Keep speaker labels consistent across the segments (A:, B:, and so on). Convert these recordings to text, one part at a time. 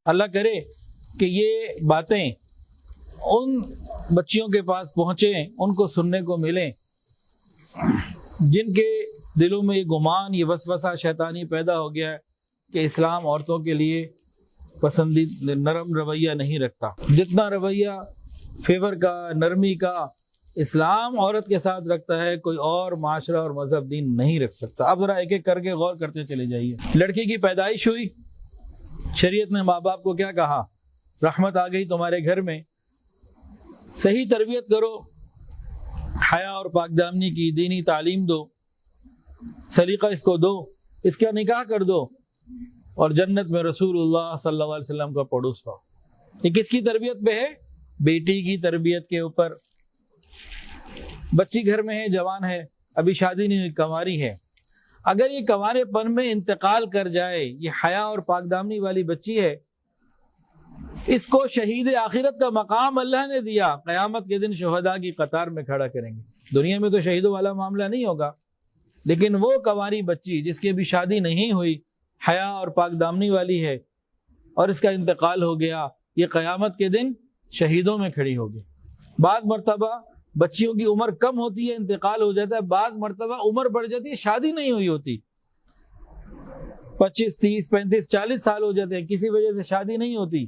A: اللہ کرے کہ یہ باتیں ان بچیوں کے پاس پہنچیں، ان کو سننے کو ملیں جن کے دلوں میں یہ گمان، یہ وسوسہ شیطانی پیدا ہو گیا ہے کہ اسلام عورتوں کے لیے پسندیدہ نرم رویہ نہیں رکھتا۔ جتنا رویہ فیور کا، نرمی کا اسلام عورت کے ساتھ رکھتا ہے، کوئی اور معاشرہ اور مذہب دین نہیں رکھ سکتا۔ اب ذرا ایک ایک کر کے غور کرتے چلے جائیے۔ لڑکی کی پیدائش ہوئی، شریعت نے ماں باپ کو کیا کہا؟ رحمت آ گئی تمہارے گھر میں، صحیح تربیت کرو، حیا اور پاک دامنی کی دینی تعلیم دو، سلیقہ اس کو دو، اس کا نکاح کر دو، اور جنت میں رسول اللہ صلی اللہ علیہ وسلم کا پڑوس پاؤ۔ یہ کس کی تربیت پہ ہے؟ بیٹی کی تربیت کے اوپر۔ بچی گھر میں ہے، جوان ہے، ابھی شادی نہیں ہوئی، کنواری ہے، اگر یہ کنوارے پن میں انتقال کر جائے، یہ حیا اور پاک دامنی والی بچی ہے، اس کو شہید آخرت کا مقام اللہ نے دیا، قیامت کے دن شہداء کی قطار میں کھڑا کریں گے۔ دنیا میں تو شہیدوں والا معاملہ نہیں ہوگا، لیکن وہ کنواری بچی جس کی ابھی شادی نہیں ہوئی، حیا اور پاک دامنی والی ہے، اور اس کا انتقال ہو گیا، یہ قیامت کے دن شہیدوں میں کھڑی ہوگی۔ بعض مرتبہ بچیوں کی عمر کم ہوتی ہے، انتقال ہو جاتا ہے، بعض مرتبہ عمر بڑھ جاتی ہے، شادی نہیں ہوئی ہوتی، 25 30 35 40 سال ہو جاتے ہیں، کسی وجہ سے شادی نہیں ہوتی۔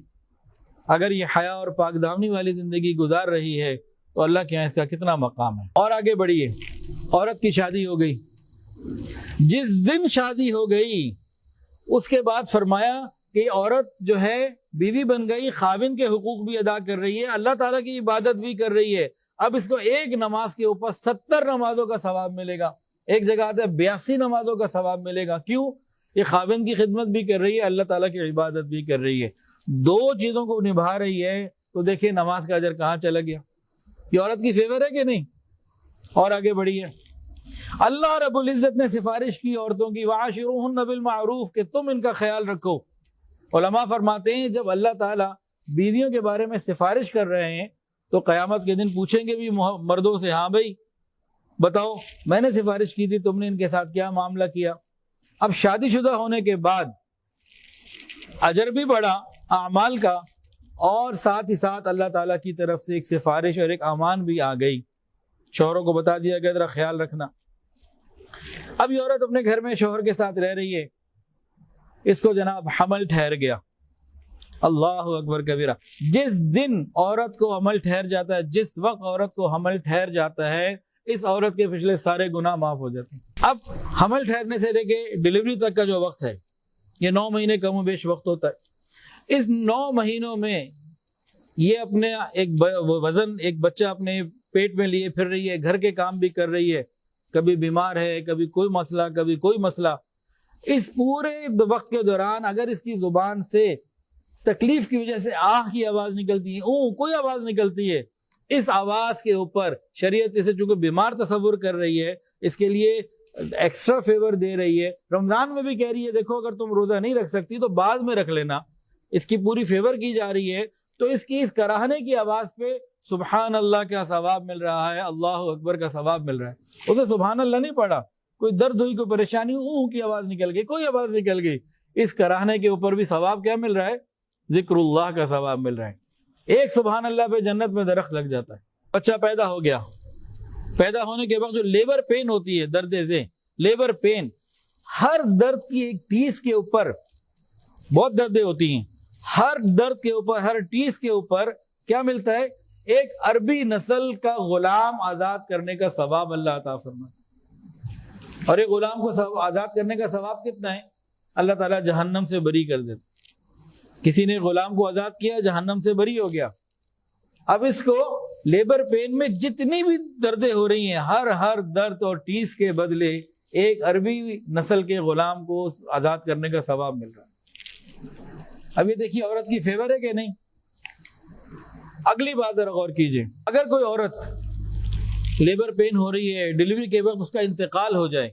A: اگر یہ حیا اور پاک دامنی والی زندگی گزار رہی ہے تو اللہ کے یہاں اس کا کتنا مقام ہے۔ اور آگے بڑھیے، عورت کی شادی ہو گئی، جس دن شادی ہو گئی اس کے بعد فرمایا کہ عورت جو ہے بیوی بن گئی، خاوند کے حقوق بھی ادا کر رہی ہے، اللہ تعالیٰ کی عبادت بھی کر رہی ہے۔ اب اس کو ایک نماز کے اوپر 70 نمازوں کا ثواب ملے گا، ایک جگہ آتا ہے 82 نمازوں کا ثواب ملے گا۔ کیوں؟ یہ خاوند کی خدمت بھی کر رہی ہے، اللہ تعالیٰ کی عبادت بھی کر رہی ہے، دو چیزوں کو نبھا رہی ہے، تو دیکھیں نماز کا اجر کہاں چلا گیا۔ یہ عورت کی فیور ہے کہ نہیں؟ اور آگے بڑھیے، اللہ رب العزت نے سفارش کی عورتوں کی، وعاشروہن بالمعروف، کہ تم ان کا خیال رکھو۔ علماء فرماتے ہیں جب اللہ تعالیٰ بیویوں کے بارے میں سفارش کر رہے ہیں تو قیامت کے دن پوچھیں گے بھی مردوں سے، ہاں بھائی بتاؤ میں نے سفارش کی تھی، تم نے ان کے ساتھ کیا معاملہ کیا۔ اب شادی شدہ ہونے کے بعد اجر بھی بڑھا اعمال کا، اور ساتھ ہی ساتھ اللہ تعالیٰ کی طرف سے ایک سفارش اور ایک امان بھی آ گئی، شوہروں کو بتا دیا گیا ذرا خیال رکھنا۔ اب یہ عورت اپنے گھر میں شوہر کے ساتھ رہ رہی ہے، اس کو جناب حمل ٹھہر گیا، اللہ اکبر کبیرہ۔ جس دن عورت کو حمل ٹھہر جاتا ہے، جس وقت عورت کو حمل ٹھہر جاتا ہے، اس عورت کے پچھلے سارے گناہ معاف ہو جاتے ہیں۔ اب حمل ٹھہرنے سے لے کے ڈلیوری تک کا جو وقت ہے، یہ 9 مہینے کم و بیش وقت ہوتا ہے۔ اس 9 مہینوں میں یہ اپنے ایک وزن، ایک بچہ اپنے پیٹ میں لیے پھر رہی ہے، گھر کے کام بھی کر رہی ہے، کبھی بیمار ہے، کبھی کوئی مسئلہ، کبھی کوئی مسئلہ۔ اس پورے وقت کے دوران اگر اس کی زبان سے تکلیف کی وجہ سے آہ کی آواز نکلتی ہے، کوئی آواز نکلتی ہے، اس آواز کے اوپر شریعت اسے چونکہ بیمار تصور کر رہی ہے، اس کے لیے ایکسٹرا فیور دے رہی ہے۔ رمضان میں بھی کہہ رہی ہے دیکھو اگر تم روزہ نہیں رکھ سکتی تو بعد میں رکھ لینا، اس کی پوری فیور کی جا رہی ہے، تو اس کی اس کراہنے کی آواز پہ سبحان اللہ کا ثواب مل رہا ہے، اللہ اکبر کا ثواب مل رہا ہے۔ اسے سبحان اللہ نہیں پڑھا، کوئی درد ہوئی، کوئی پریشانی ہوئی، کی آواز نکل گئی، کوئی آواز نکل گئی، اس کراہنے کے اوپر بھی ثواب کیا مل رہا ہے؟ ذکر اللہ کا ثواب مل رہا ہے۔ ایک سبحان اللہ پہ جنت میں درخت لگ جاتا ہے۔ بچہ پیدا ہو گیا، پیدا ہونے کے وقت جو لیبر پین ہوتی ہے، درد ذہ، لیبر پین، ہر درد کی ایک ٹیس کے اوپر، بہت دردیں ہوتی ہیں، ہر درد کے اوپر، ہر ٹیس کے اوپر کیا ملتا ہے؟ ایک عربی نسل کا غلام آزاد کرنے کا ثواب اللہ عطا فرماتا ہے۔ اور ایک غلام کو آزاد کرنے کا ثواب کتنا ہے؟ اللہ تعالیٰ جہنم سے بری کر دیتا۔ کسی نے غلام کو آزاد کیا، جہنم سے بری ہو گیا۔ اب اس کو لیبر پین میں جتنی بھی دردیں ہو رہی ہیں، ہر درد اور ٹیس کے بدلے ایک عربی نسل کے غلام کو آزاد کرنے کا ثواب مل رہا ہے۔ اب یہ دیکھیے عورت کی فیور ہے کہ نہیں۔ اگلی بات ذرا غور کیجئے، اگر کوئی عورت لیبر پین ہو رہی ہے، ڈلیوری کے وقت اس کا انتقال ہو جائے،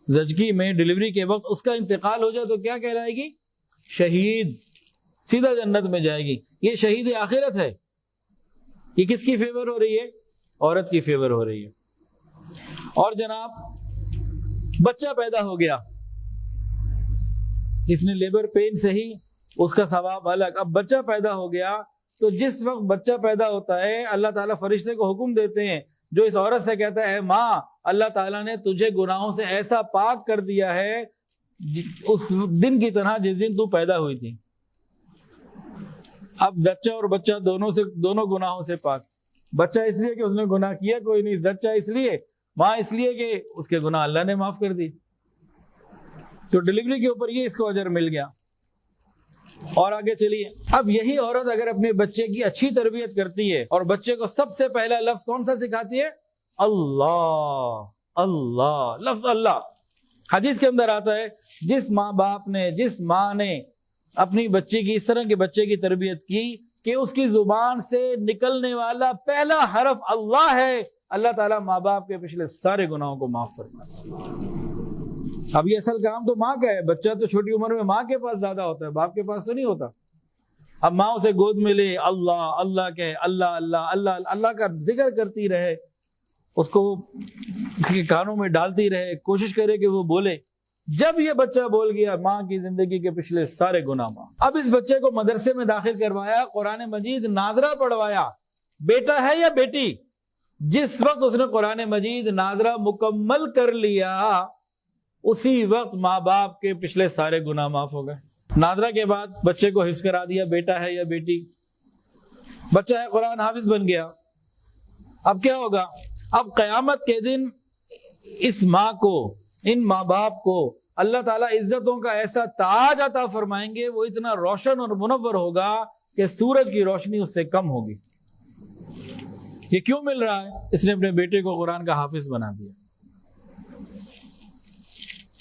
A: زچگی میں ڈلیوری کے وقت اس کا انتقال ہو جائے تو کیا کہلائے گی؟ شہید، سیدھا جنت میں جائے گی۔ یہ شہید آخرت ہے۔ یہ کس کی فیور ہو رہی ہے؟ عورت کی فیور ہو رہی ہے۔ اور جناب بچہ پیدا ہو گیا، اس نے لیبر پین سے ہی اس کا ثواب الگ. اب بچہ پیدا ہو گیا تو جس وقت بچہ پیدا ہوتا ہے اللہ تعالیٰ فرشتے کو حکم دیتے ہیں جو اس عورت سے کہتا ہے ماں اللہ تعالیٰ نے تجھے گناہوں سے ایسا پاک کر دیا ہے اس دن کی طرح جس دن تو پیدا ہوئی تھی. اب بچہ اور بچہ دونوں گناہوں سے پاک. بچہ اس لیے کہ اس نے گناہ کیا کوئی نہیں, بچہ اس لیے, ماں اس لیے کہ اس کے گناہ اللہ نے معاف کر دی. تو ڈلیوری کے اوپر یہ اس کو اجر مل گیا. اور آگے چلیے, اب یہی عورت اگر اپنے بچے کی اچھی تربیت کرتی ہے اور بچے کو سب سے پہلا لفظ کون سا سکھاتی ہے؟ اللہ. اللہ لفظ اللہ. حدیث کے اندر آتا ہے جس ماں باپ نے, جس ماں نے اپنی بچی کی اس طرح کے بچے کی تربیت کی کہ اس کی زبان سے نکلنے والا پہلا حرف اللہ ہے, اللہ تعالیٰ ماں باپ کے پچھلے سارے گناہوں کو معاف فرماتا ہے. اب یہ اصل کام تو ماں کا ہے. بچہ تو چھوٹی عمر میں ماں کے پاس زیادہ ہوتا ہے, باپ کے پاس تو نہیں ہوتا. اب ماں اسے گود میں لے, اللہ اللہ کہے, اللہ اللہ اللہ اللہ کا ذکر کرتی رہے, اس کو کانوں میں ڈالتی رہے, کوشش کرے کہ وہ بولے. جب یہ بچہ بول گیا ماں کی زندگی کے پچھلے سارے گناہ معاف. اب اس بچے کو مدرسے میں داخل کروایا, قرآن مجید ناظرہ پڑھوایا, بیٹا ہے یا بیٹی. جس وقت اس نے قرآن مجید ناظرہ مکمل کر لیا اسی وقت ماں باپ کے پچھلے سارے گناہ معاف ہو گئے. ناظرہ کے بعد بچے کو حفظ کرا دیا, بیٹا ہے یا بیٹی. بچہ ہے قرآن حافظ بن گیا. اب کیا ہوگا؟ اب قیامت کے دن اس ماں کو, ان ماں باپ کو اللہ تعالیٰ عزتوں کا ایسا تاج عطا فرمائیں گے, وہ اتنا روشن اور منور ہوگا کہ سورج کی روشنی اس سے کم ہوگی. یہ کیوں مل رہا ہے؟ اس نے اپنے بیٹے کو قرآن کا حافظ بنا دیا.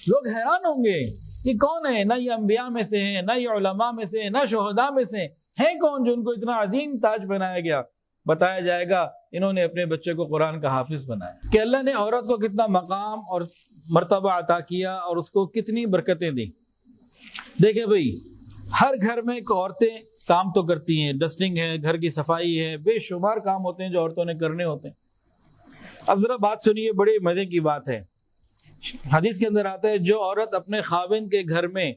A: لوگ حیران ہوں گے یہ کون ہے؟ نہ یہ انبیاء میں سے ہیں, نہ یہ علماء میں سے, نہ شہداء میں سے ہیں. کون جو ان کو اتنا عظیم تاج بنایا گیا؟ بتایا جائے گا انہوں نے اپنے بچے کو قرآن کا حافظ بنایا. کہ اللہ نے عورت کو کتنا مقام اور مرتبہ عطا کیا اور اس کو کتنی برکتیں دی. دیکھیں بھئی, ہر گھر میں عورتیں کام تو کرتی ہیں, ڈسٹنگ ہے, گھر کی صفائی ہے, بے شمار کام ہوتے ہیں جو عورتوں نے کرنے ہوتے ہیں. اب ذرا بات سنیے, بڑے مزے کی بات ہے. حدیث کے اندر آتا ہے جو عورت اپنے خاوند کے گھر میں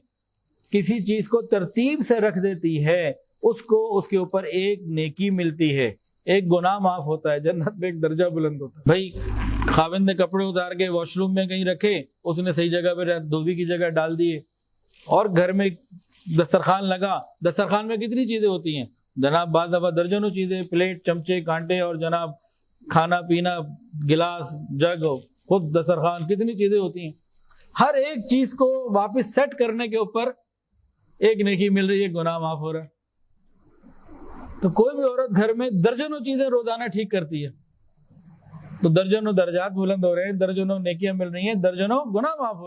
A: کسی چیز کو ترتیب سے رکھ دیتی ہے اس کو اس کے اوپر ایک نیکی ملتی ہے, ایک گناہ معاف ہوتا ہے, جنت میں ایک درجہ بلند ہوتا ہے. بھائی خاوند نے کپڑے اتار کے واش روم میں کہیں رکھے, اس نے صحیح جگہ پہ دھوبی کی جگہ ڈال دیے, اور گھر میں دسترخوان لگا, دسترخوان میں کتنی چیزیں ہوتی ہیں جناب, بعض دفعہ درجنوں چیزیں, پلیٹ, چمچے, کانٹے, اور جناب کھانا پینا, گلاس, جگ, خود دسترخوان, کتنی چیزیں ہوتی ہیں. ہر ایک چیز کو واپس سیٹ کرنے کے اوپر ایک نیکی مل رہی ہے, گناہ معاف ہو رہا ہے. تو کوئی بھی عورت گھر میں درجنوں چیزیں روزانہ ٹھیک کرتی ہے تو درجنوں درجات بلند ہو رہے ہیں, درجنوں نیکیاں مل رہی ہیں, درجنوں گناہ معاف ہو رہے ہیں.